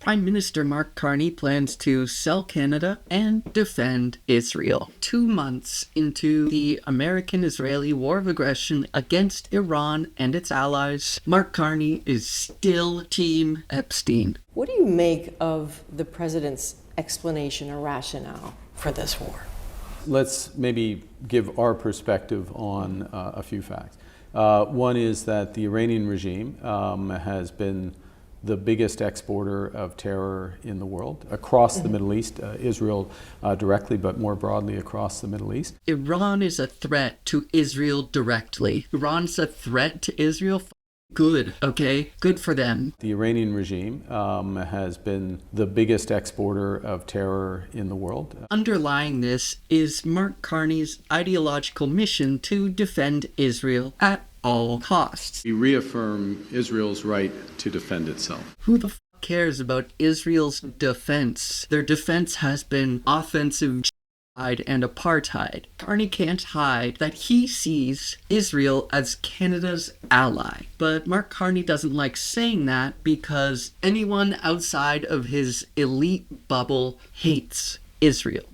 Prime Minister Mark Carney plans to sell Canada and defend Israel. 2 months into the American-Israeli war of aggression against Iran and its allies, Mark Carney is still Team Epstein. What do you make of the president's explanation or rationale for this war? Let's maybe give our perspective on a few facts. One is that the Iranian regime has been the biggest exporter of terror in the world across the Middle East, Israel directly, but more broadly across the Middle East. Iran is a threat to Israel directly. Iran's a threat to Israel. Good, okay? Good for them. The Iranian regime has been the biggest exporter of terror in the world. Underlying this is Mark Carney's ideological mission to defend Israel at all costs. We reaffirm Israel's right to defend itself. Who the f cares about Israel's defense? Their defense has been offensive and apartheid. Carney can't hide that he sees Israel as Canada's ally. But Mark Carney doesn't like saying that because anyone outside of his elite bubble hates Israel.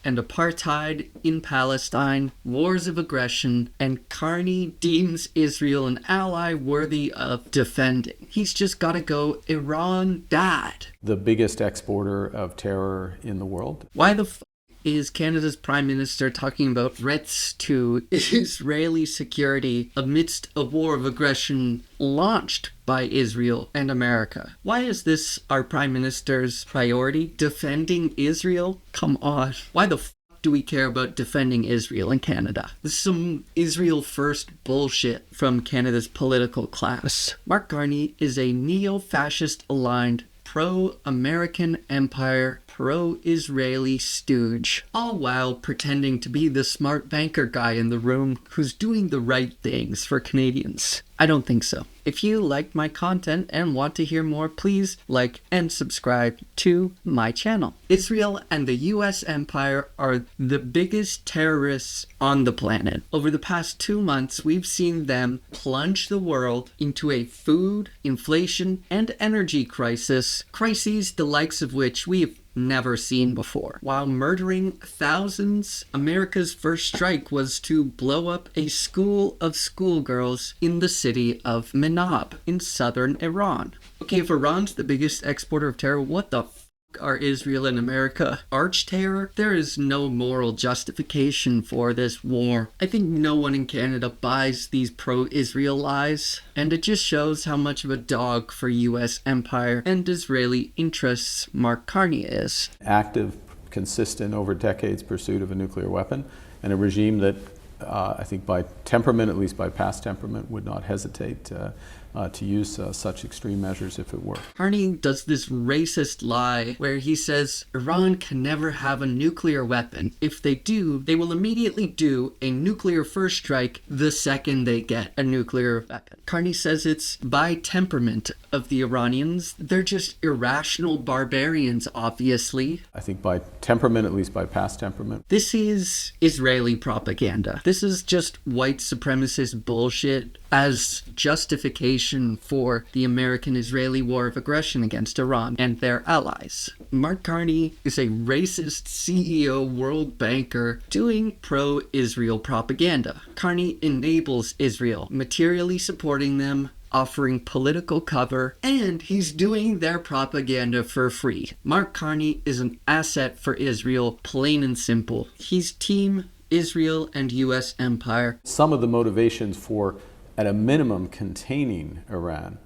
And apartheid in Palestine, wars of aggression, and Carney deems Israel an ally worthy of defending. He's just gotta go Iran dad. The biggest exporter of terror in the world. Why the f is Canada's Prime Minister talking about threats to Israeli security amidst a war of aggression launched by Israel and America? Why is this our Prime Minister's priority? Defending Israel? Come on. Why the f do we care about defending Israel in Canada? This is some Israel first bullshit from Canada's political class. Mark Carney is a neo-fascist aligned pro-American empire, pro-Israeli stooge, all while pretending to be the smart banker guy in the room who's doing the right things for Canadians. I don't think so. If you liked my content and want to hear more, please like and subscribe to my channel. Israel and the US empire are the biggest terrorists on the planet. Over the past 2 months, we've seen them plunge the world into a food, inflation, and energy crises the likes of which we've never seen before. While murdering thousands, America's first strike was to blow up a school of schoolgirls in the city of Manab in southern Iran. Okay, if Iran's the biggest exporter of terror, what the f are Israel and America? Arch terror? There is no moral justification for this war. I think no one in Canada buys these pro-Israel lies, and it just shows how much of a dog for US empire and Israeli interests Mark Carney is. Active, consistent over decades pursuit of a nuclear weapon, and a regime that I think by temperament, at least by past temperament, would not hesitate to use such extreme measures if it were. Carney does this racist lie where he says Iran can never have a nuclear weapon. If they do, they will immediately do a nuclear first strike the second they get a nuclear weapon. Carney says it's by temperament of the Iranians. They're just irrational barbarians, obviously. I think by temperament, at least by past temperament. This is Israeli propaganda. This is just white supremacist bullshit as justification for the American-Israeli war of aggression against Iran and their allies. Mark Carney is a racist CEO world banker doing pro-Israel propaganda. Carney enables Israel, materially supporting them, offering political cover, and he's doing their propaganda for free. Mark Carney is an asset for Israel, plain and simple. He's Team Israel and US empire. Some of the motivations for, at a minimum, containing Iran,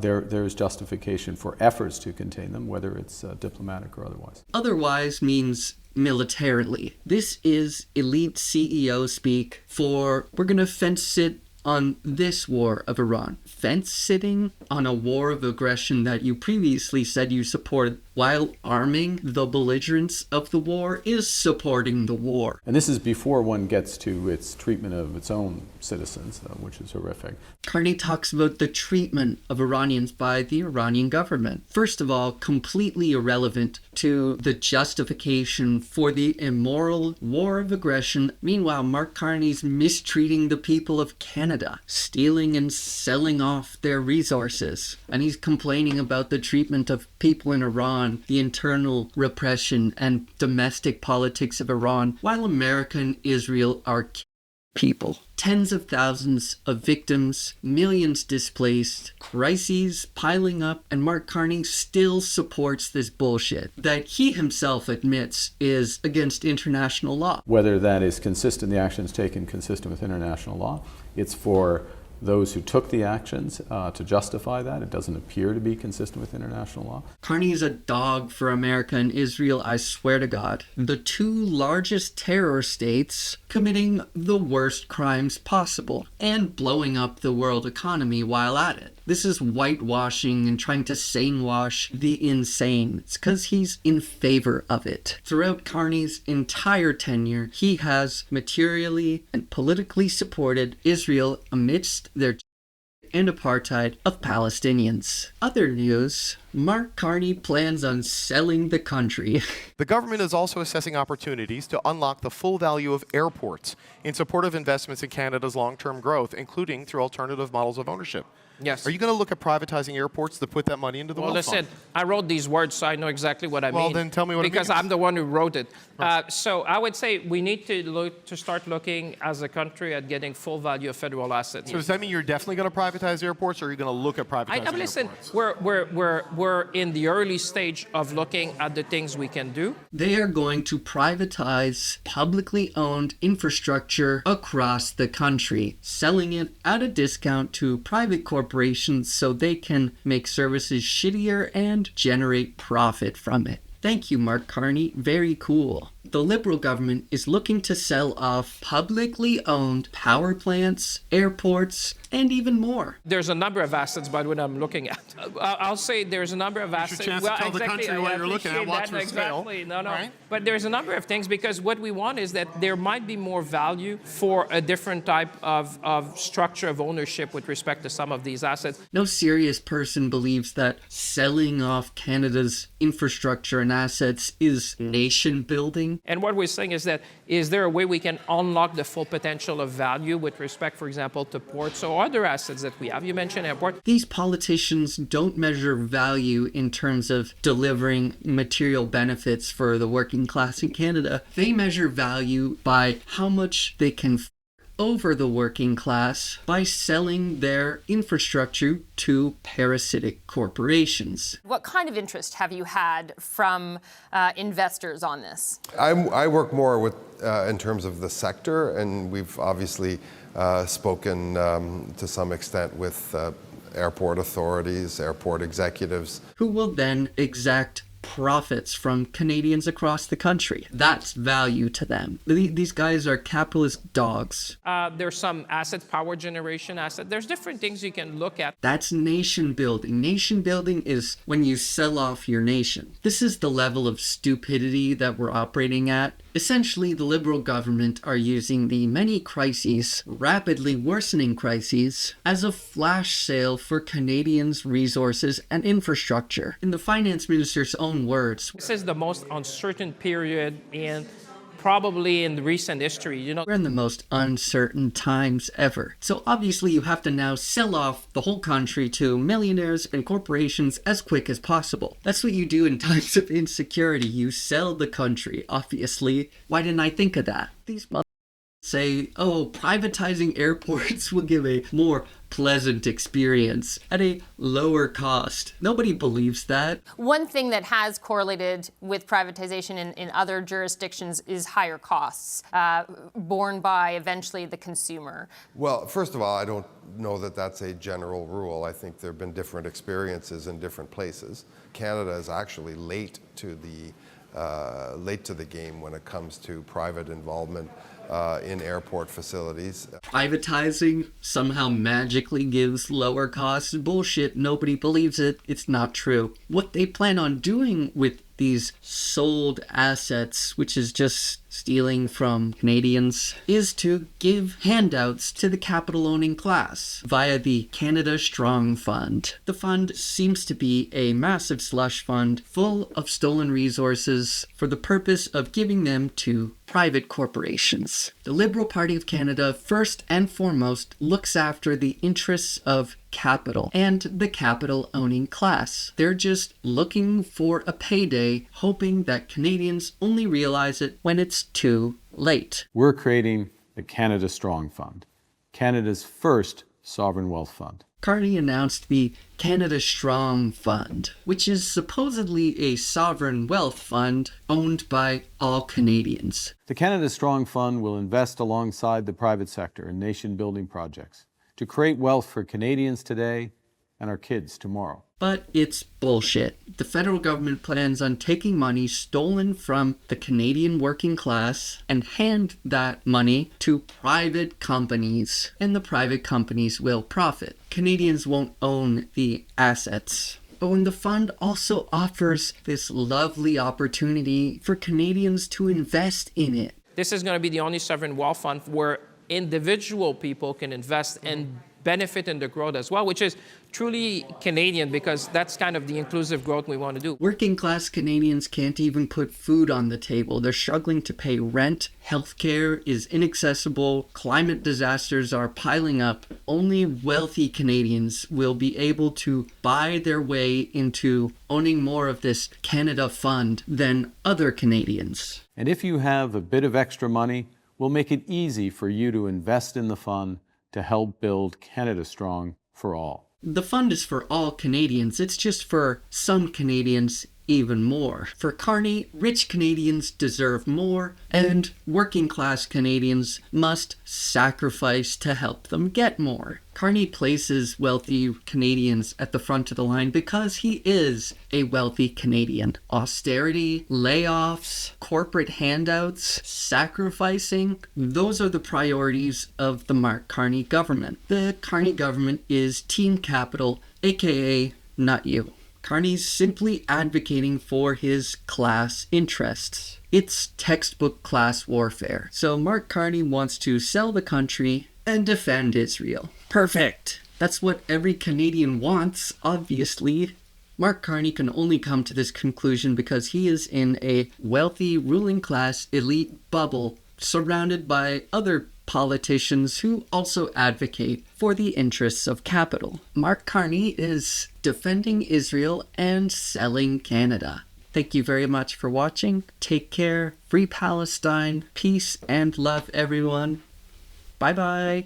there's justification for efforts to contain them, whether it's diplomatic or otherwise. Otherwise means militarily. This is elite CEO speak for we're gonna fence sit on this war of Iran. Fence sitting on a war of aggression that you previously said you supported while arming the belligerents of the war, is supporting the war. And this is before one gets to its treatment of its own citizens, which is horrific. Carney talks about the treatment of Iranians by the Iranian government. First of all, completely irrelevant to the justification for the immoral war of aggression. Meanwhile, Mark Carney's mistreating the people of Canada, stealing and selling off their resources. And he's complaining about the treatment of people in Iran, the internal repression and domestic politics of Iran, while America and Israel are people. Tens of thousands of victims, millions displaced, crises piling up, and Mark Carney still supports this bullshit that he himself admits is against international law. Whether that is consistent, the actions taken consistent with international law, it's for those who took the actions to justify that. It doesn't appear to be consistent with international law. Carney is a dog for America and Israel, I swear to God. The two largest terror states committing the worst crimes possible and blowing up the world economy while at it. This is whitewashing and trying to sane-wash the insane. It's because he's in favor of it. Throughout Carney's entire tenure, he has materially and politically supported Israel amidst their and apartheid of Palestinians. Other news, Mark Carney plans on selling the country. The government is also assessing opportunities to unlock the full value of airports in support of investments in Canada's long-term growth, including through alternative models of ownership. Yes. Are you going to look at privatizing airports to put that money into the Well, wealth fund? listen, I wrote these words, so I know exactly what I mean. Well, then tell me what it because means. I'm the one who wrote it. So I would say we need to start looking as a country at getting full value of federal assets. So does that mean you're definitely going to privatize airports, or are you going to look at privatizing Listen, airports? we're in the early stage of looking at the things we can do. They are going to privatize publicly owned infrastructure across the country, selling it at a discount to private corporations so they can make services shittier and generate profit from it. Thank you, Mark Carney. Very cool. The Liberal government is looking to sell off publicly owned power plants, airports, and even more. There's a number of assets, by the way, that I'm looking at. I'll say there's a number of assets. chance to tell the country what you're looking at, watch for scale. Exactly. No. Right. But there's a number of things, because what we want is that there might be more value for a different type of structure of ownership with respect to some of these assets. No serious person believes that selling off Canada's infrastructure and assets is nation building. And what we're saying is that, is there a way we can unlock the full potential of value with respect, for example, to ports or other assets that we have? You mentioned airport. These politicians don't measure value in terms of delivering material benefits for the working class in Canada. They measure value by how much they can over the working class by selling their infrastructure to parasitic corporations. What kind of interest have you had from investors on this? I work more with in terms of the sector, and we've obviously spoken to some extent with airport authorities, airport executives. Who will then exact profits from Canadians across the country. That's value to them. These guys are capitalist dogs. There's some assets, power generation asset. There's different things you can look at. That's nation building. Nation building is when you sell off your nation. This is the level of stupidity that we're operating at. Essentially, the Liberal government are using the many crises, rapidly worsening crises, as a flash sale for Canadians' resources and infrastructure. In the finance minister's own words, This is the most uncertain period probably in recent history. we're in the most uncertain times ever. So obviously you have to now sell off the whole country to millionaires and corporations as quick as possible. That's what you do in times of insecurity. You sell the country, obviously. Why didn't I think of that? These say, oh, privatizing airports will give a more pleasant experience at a lower cost. Nobody believes that. One thing that has correlated with privatization in other jurisdictions is higher costs, borne by eventually the consumer. Well, first of all, I don't know that that's a general rule. I think there have been different experiences in different places. Canada is actually late to the game when it comes to private involvement in airport facilities. Privatizing somehow magically gives lower costs. Bullshit. Nobody believes it. It's not true. What they plan on doing with these sold assets, which is just stealing from Canadians, is to give handouts to the capital-owning class via the Canada Strong Fund. The fund seems to be a massive slush fund full of stolen resources for the purpose of giving them to private corporations. The Liberal Party of Canada, first and foremost, looks after the interests of capital and the capital-owning class. They're just looking for a payday, hoping that Canadians only realize it when it's too late. We're creating the Canada Strong Fund, Canada's first sovereign wealth fund. Carney announced the Canada Strong Fund, which is supposedly a sovereign wealth fund owned by all Canadians. The Canada Strong Fund will invest alongside the private sector in nation-building projects to create wealth for Canadians today and our kids tomorrow. But it's bullshit. The federal government plans on taking money stolen from the Canadian working class and hand that money to private companies, and the private companies will profit. Canadians won't own the assets. Oh, and the fund also offers this lovely opportunity for Canadians to invest in it. This is going to be the only sovereign wealth fund where individual people can invest and benefit in the growth as well, which is truly Canadian, because that's kind of the inclusive growth we want to do. Working class Canadians can't even put food on the table. They're struggling to pay rent. Healthcare is inaccessible. Climate disasters are piling up. Only wealthy Canadians will be able to buy their way into owning more of this Canada Fund than other Canadians. And if you have a bit of extra money, we'll make it easy for you to invest in the fund to help build Canada Strong for all. The fund is for all Canadians. It's just for some Canadians even more. For Carney, rich Canadians deserve more, and working class Canadians must sacrifice to help them get more. Carney places wealthy Canadians at the front of the line because he is a wealthy Canadian. Austerity, layoffs, corporate handouts, sacrificing, those are the priorities of the Mark Carney government. The Carney government is Team Capital, aka not you. Carney's simply advocating for his class interests. It's textbook class warfare. So Mark Carney wants to sell the country and defend Israel. Perfect. That's what every Canadian wants, obviously. Mark Carney can only come to this conclusion because he is in a wealthy ruling class elite bubble surrounded by other politicians who also advocate for the interests of capital. Mark Carney is defending Israel and selling Canada. Thank you very much for watching. Take care. Free Palestine. Peace and love, everyone. Bye-bye.